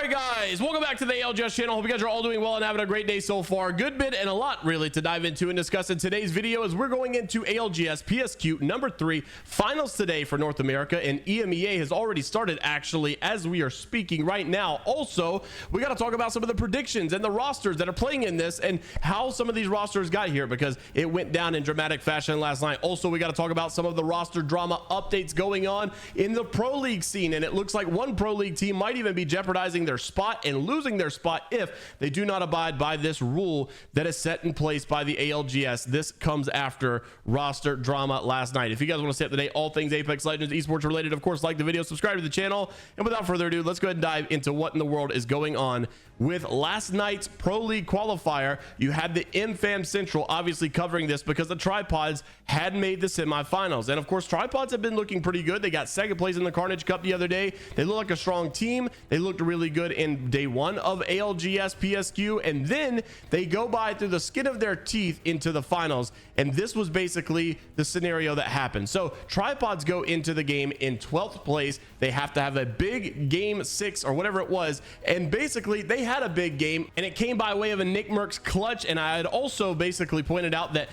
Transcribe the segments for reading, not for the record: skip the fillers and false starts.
right, guys, welcome back to the ALGS channel. Hope you guys are all doing well and having a great day so far. Good bit and a lot really to dive into and discuss in today's video as we're going into ALGS PSQ number 3 finals today for North America, and EMEA has already started actually as we are speaking right now. Also, we got to talk about some of the predictions and the rosters that are playing in this and how some of these rosters got here because it went down in dramatic fashion last night. Also, we got to talk about some of the roster drama updates going on in the Pro League scene, and it looks like one Pro League team might even be jeopardizing their spot and losing their spot if they do not abide by this rule that is set in place by the ALGS. This comes after roster drama last night. If you guys want to stay up to date all things Apex Legends esports related, of course, like the video, subscribe to the channel, and without further ado, let's go ahead and dive into what in the world is going on with last night's Pro League qualifier. You had the MFAM Central obviously covering this because the Tripods had made the semifinals, and of course Tripods have been looking pretty good. They got second place in the Carnage Cup the other day. They look like a strong team. They looked really good in day one of ALGS PSQ, and then they go by through the skin of their teeth into the finals, and this was basically the scenario that happened. So Tripods go into the game in 12th place. They have to have a big game 6 or whatever it was, and basically they had a big game, and it came by way of a Nickmercs clutch. And I had also basically pointed out that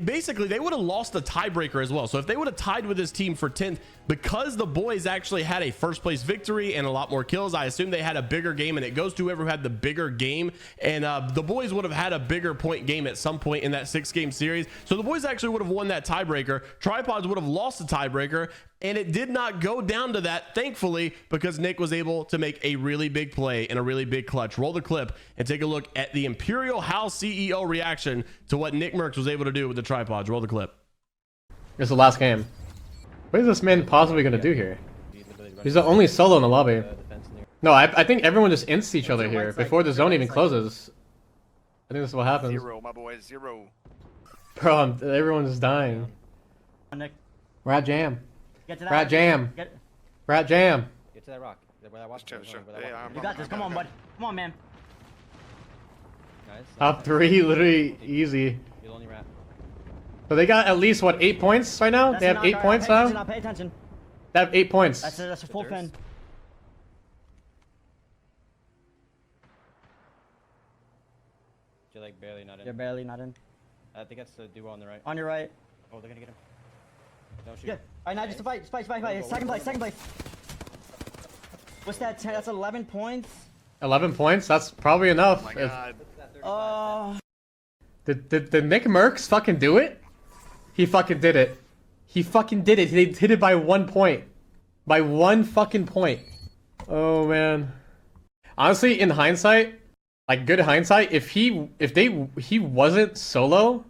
basically they would have lost the tiebreaker as well. So if they would have tied with this team for 10th, because the boys actually had a first place victory and a lot more kills, I assume they had a bigger game, and it goes to whoever had the bigger game. And the boys would have had a bigger point game at some point in that 6-game series. So the boys actually would have won that tiebreaker. Tripods would have lost the tiebreaker, and it did not go down to that, thankfully, because Nick was able to make a really big play and a really big clutch. Roll the clip and take a look at the Imperial House CEO reaction to what Nickmercs was able to do with the Tripods. Roll the clip. It's the last game. What is this man possibly going to do here? He's the only solo in the lobby. No, I think everyone just ints each other here before the zone even closes. I think this is what happens. Zero, my boy, zero. Bro, everyone's dying. We're at jam. We're at jam. We're at jam. Get to that rock. Where that Sure. you got this. Come on, bud. Come on, man. Nice. Top 3, literally easy. You'll only wrap. So they got at least, what, 8 points right now? They have 8 points now? Pay attention. They have 8 points. That's a full pin. You're like barely not in. You're barely not in. I think that's the duo on the right. On your right. Oh, they're gonna get him. Don't shoot. Yeah. Alright, now just a fight. Fight. Second place. What's that? 10? That's 11 points. 11 points? That's probably enough. Oh my god. Did Nickmercs fucking do it? He fucking did it. He fucking did it. He hit it by 1 point. By 1 fucking point. Oh man. Honestly, in hindsight, like good hindsight, if he wasn't solo,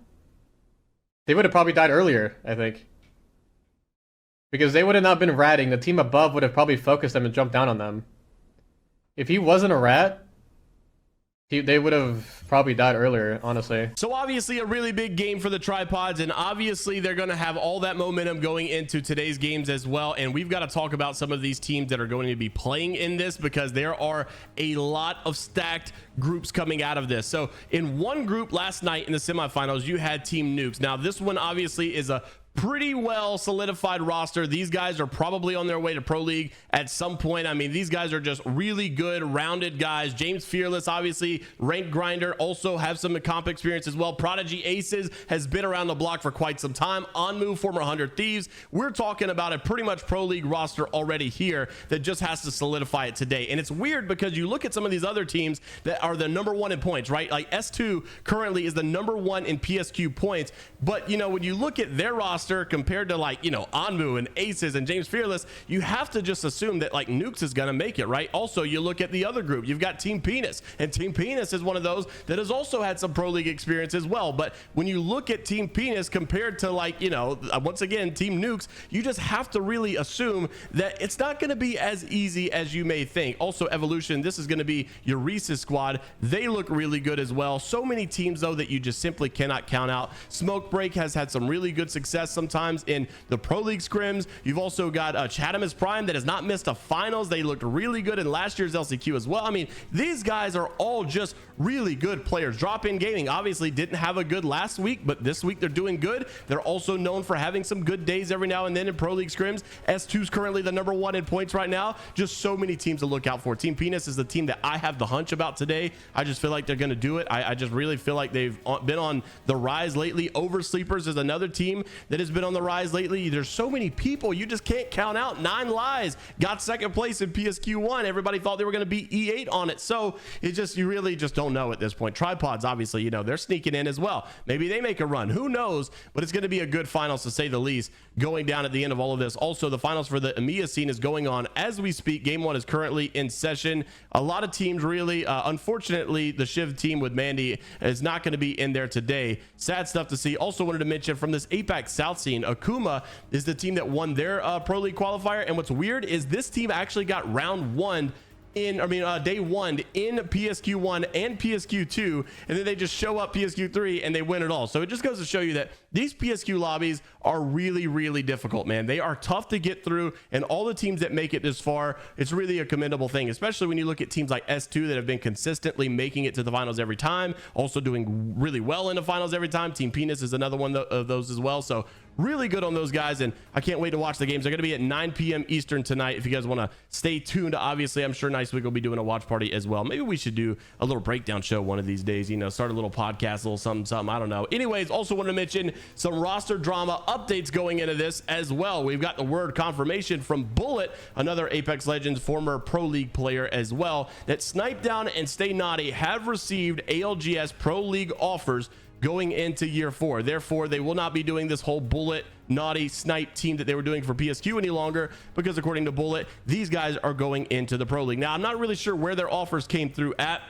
they would have probably died earlier, I think. Because they would have not been ratting. The team above would have probably focused them and jumped down on them. If he wasn't a rat, they would have probably died earlier, honestly. So obviously a really big game for the Tripods, and obviously they're going to have all that momentum going into today's games as well. And we've got to talk about some of these teams that are going to be playing in this because there are a lot of stacked groups coming out of this. So in one group last night in the semifinals, you had Team Nukes. Now this one obviously is a pretty well solidified roster. These guys are probably on their way to Pro League at some point. I mean, these guys are just really good, rounded guys. James Fearless, obviously, ranked grinder, also have some comp experience as well. Prodigy Aces has been around the block for quite some time. Onmu, former 100 Thieves. We're talking about a pretty much Pro League roster already here that just has to solidify it today. And it's weird because you look at some of these other teams that are the #1 in points, right? Like S2 currently is the #1 in PSQ points. But, you know, when you look at their roster compared to, like, you know, Onmu and Aces and James Fearless, you have to just assume that like Nukes is gonna make it, right? Also, you look at the other group, you've got Team Penis, and Team Penis is one of those that has also had some Pro League experience as well. But when you look at Team Penis compared to, like, you know, once again Team Nukes, you just have to really assume that it's not going to be as easy as you may think. Also, Evolution, this is going to be your Reese's squad. They look really good as well. So many teams though that you just simply cannot count out. Smoke Break has had some really good success sometimes in the Pro League scrims. You've also got Chatham is Prime that has not missed a finals. They looked really good in last year's LCQ as well. I mean, these guys are all just really good players. Drop In Gaming obviously didn't have a good last week, but this week they're doing good. They're also known for having some good days every now and then in Pro League scrims. S2 is currently the #1 in points right now. Just so many teams to look out for. Team Penis is the team that I have the hunch about today. I just feel like they're going to do it. I just really feel like they've been on the rise lately. Oversleepers is another team that has been on the rise lately. There's so many people you just can't count out. 9 Lives got second place in PSQ1. Everybody thought they were going to beat E8 on it. So it just, you really just don't know at this point. Tripods, obviously, you know, they're sneaking in as well. Maybe they make a run. Who knows? But it's going to be a good finals to say the least going down at the end of all of this. Also, the finals for the EMEA scene is going on as we speak. Game 1 is currently in session. A lot of teams really, unfortunately, the Shiv team with Mandy is not going to be in there today. Sad stuff to see. Also wanted to mention from this APAC South scene, Akuma is the team that won their Pro League qualifier. And what's weird is this team actually got round 1 in, day 1 in PSQ1 and PSQ2, and then they just show up PSQ3 and they win it all. So it just goes to show you that these PSQ lobbies are really, really difficult, man. They are tough to get through, and all the teams that make it this far, it's really a commendable thing, especially when you look at teams like S2 that have been consistently making it to the finals every time, also doing really well in the finals every time. Team Penis is another one of those as well. So really good on those guys, and I can't wait to watch the games. They're going to be at 9 p.m. Eastern tonight. If you guys want to stay tuned, obviously, I'm sure Nice Week will be doing a watch party as well. Maybe we should do a little breakdown show one of these days, you know, start a little podcast, a little something, I don't know. Anyways, also wanted to mention some roster drama updates going into this as well. We've got the word confirmation from Bullet, another Apex Legends former Pro League player as well, that Snip3down and Stay Naughty have received ALGS Pro League offers going into year 4. Therefore, they will not be doing this whole Bullet Naughty Snipe team that they were doing for PSQ any longer, because according to Bullet, these guys are going into the Pro League. Now, I'm not really sure where their offers came through at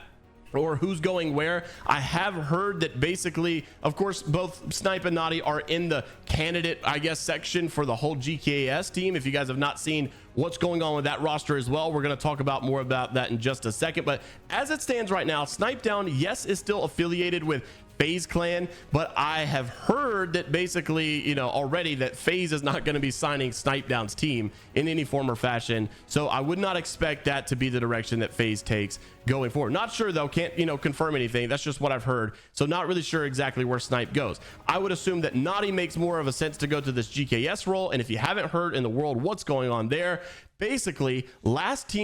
or who's going where. I have heard that basically, of course, both Snipe and Naughty are in the candidate, I guess, section for the whole GKS team. If you guys have not seen what's going on with that roster as well, we're going to talk about more about that in just a second. But as it stands right now, Snip3down, yes, is still affiliated with FaZe Clan, but I have heard that basically, you know, already that FaZe is not going to be signing Snip3down's team in any form or fashion. So I would not expect that to be the direction that FaZe takes going forward. Not sure though, can't, you know, confirm anything. That's just what I've heard. So not really sure exactly where Snipe goes. I would assume that Naughty makes more of a sense to go to this GKS role. And if you haven't heard in the world what's going on there, basically last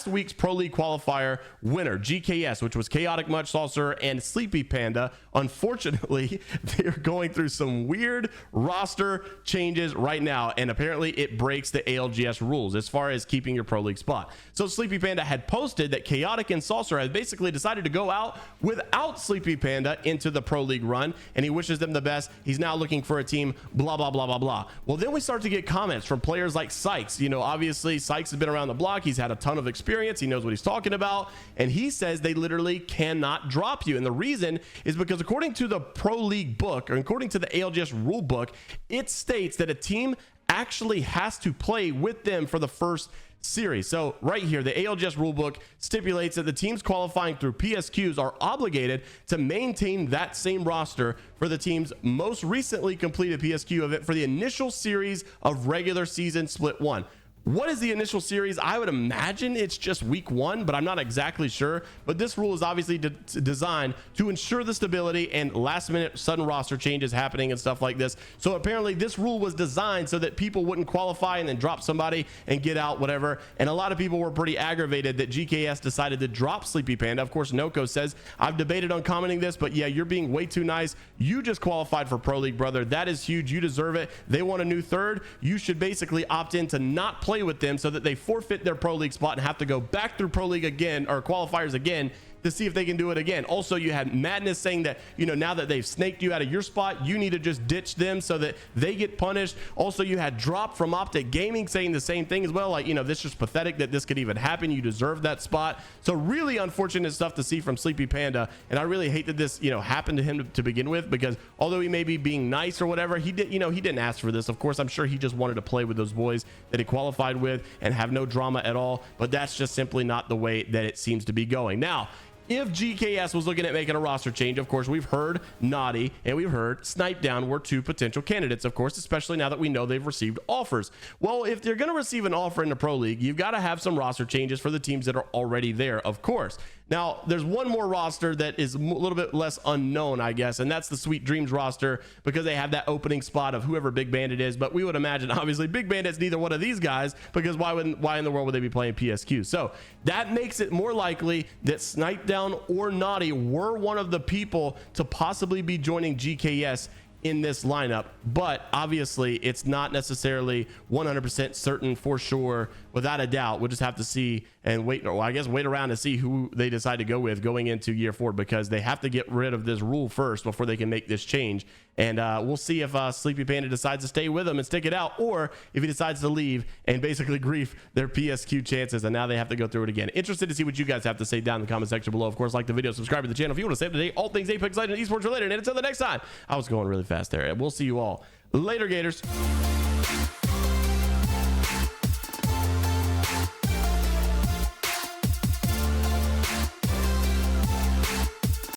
week's Pro League qualifier winner, GKS, which was Chaotic Much Saucer and Sleepy Panda, unfortunately they're going through some weird roster changes right now, and apparently it breaks the ALGS rules as far as keeping your Pro League spot. So Sleepy Panda had posted that Chaotic and Saucer had basically decided to go out without Sleepy Panda into the Pro League run, and he wishes them the best. He's now looking for a team, blah blah blah blah blah. Well, then we start to get comments from players like Sykes. You know, obviously Sykes has been around the block. He's had a ton of experience. He knows what he's talking about. And he says they literally cannot drop you. And the reason is because according to the Pro League book, or according to the ALGS rule book, it states that a team actually has to play with them for the first series. So right here, the ALGS rulebook stipulates that the teams qualifying through PSQs are obligated to maintain that same roster for the team's most recently completed PSQ event for the initial series of regular season split 1. What is the initial series? I would imagine it's just week 1, but I'm not exactly sure. But this rule is obviously designed to ensure the stability and last minute sudden roster changes happening and stuff like this. So apparently this rule was designed so that people wouldn't qualify and then drop somebody and get out, whatever. And a lot of people were pretty aggravated that GKS decided to drop Sleepy Panda. Of course, Noko says, I've debated on commenting this, but yeah, you're being way too nice. You just qualified for Pro League, brother. That is huge. You deserve it. They want a new third. You should basically opt in to not play with them so that they forfeit their Pro League spot and have to go back through Pro League again, or qualifiers again, to see if they can do it again. Also, you had Madness saying that, you know, now that they've snaked you out of your spot, you need to just ditch them so that they get punished. Also, you had Drop from Optic Gaming saying the same thing as well, like, you know, this is just pathetic that this could even happen. You deserve that spot. So really unfortunate stuff to see from Sleepy Panda, and I really hate that this, you know, happened to him to begin with, because although he may be being nice or whatever, he did, you know, he didn't ask for this. Of course, I'm sure he just wanted to play with those boys that he qualified with and have no drama at all, but that's just simply not the way that it seems to be going. Now, if GKS was looking at making a roster change, of course, we've heard Naughty and we've heard Snip3down were two potential candidates, of course, especially now that we know they've received offers. Well, if they're going to receive an offer in the Pro League, you've got to have some roster changes for the teams that are already there, of course. Now, there's one more roster that is a little bit less unknown, I guess, and that's the Sweet Dreams roster, because they have that opening spot of whoever Big Bandit is. But we would imagine, obviously, Big Bandit's neither one of these guys, because why in the world would they be playing PSQ? So that makes it more likely that Snip3down or Naughty were one of the people to possibly be joining GKS in this lineup, but obviously it's not necessarily 100% certain for sure. Without a doubt, we'll just have to see and wait, or I guess wait around to see who they decide to go with going into year 4, because they have to get rid of this rule first before they can make this change. And we'll see if Sleepy Panda decides to stay with them and stick it out, or if he decides to leave and basically grief their PSQ chances, and now they have to go through it again. Interested to see what you guys have to say down in the comment section below. Of course, like the video, subscribe to the channel if you want to stay up to date all things Apex Legends and esports related. And until the next time, I was going really fast there, and we'll see you all later, Gators.